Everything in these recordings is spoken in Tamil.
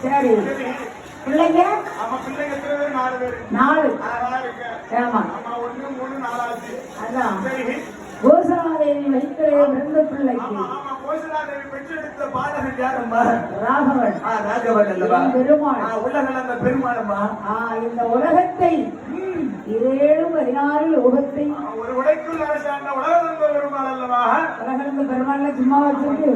சரி பிள்ளைங்க நாலு அதான் கோசலாதேவி வைத்திலே பிறந்த பிள்ளைக்கு ராகவன் பெருமாள் பெருமாளம்மா இந்த உலகத்தை 17 லோகத்தை ஒரு உடைக்குள் அரசாண்ட உலகளந்த பெருமாள் அல்லவா உலகளந்த பெருமாள்ல சும்மா வச்சுட்டு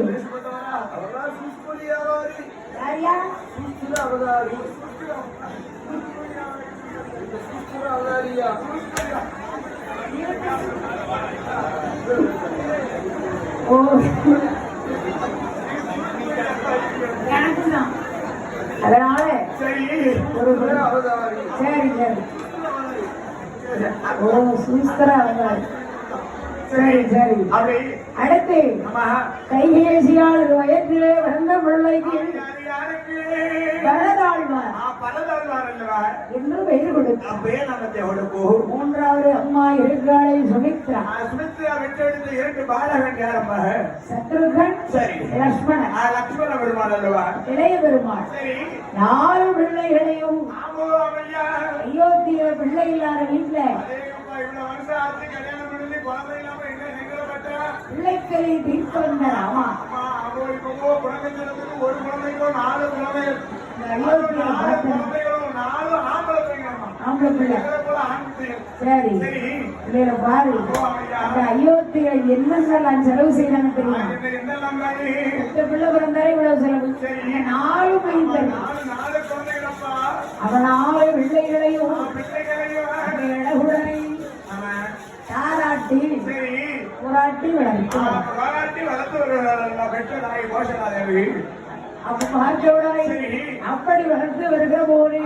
அதனால சரி சரி சுஸ்தர அவதாரி சரி சரி அடுத்து கைகேசியால் வயதிலே வந்த பிள்ளைக்கு என்று பெயர் கொடுத்தார். மூன்றாவது அம்மா இருக்காளை சுமித்ரா. இரண்டு பாலகன் யாரம்மா? சத்ருகன், லக்ஷ்மணன். லக்ஷ்மண பெருமாள் அல்லவா? இளைய பெருமாள். 4 பிள்ளைகளையும் அயோத்தியில பிள்ளை இல்லாத வீட்டுல பிள்ளைக்கரை தீர்த்து வந்தார். ஆமா ஒரு குழந்தைக்கோ 4 குழந்தைகள் சரி பிள்ளைகளை பாரு. அந்த அயோத்தியில என்னென்னலாம் செலவு செய்யறாங்க தெரியுமா? பிள்ளை பிறந்தாலே இவ்வளவு செலவு. 4 பிள்ளைகள் அவன் 4 பிள்ளைகளையும் இழகுடனை தாராட்டி போராட்டி வளர்த்தார். அப்படி வளர்த்து வருகிற போது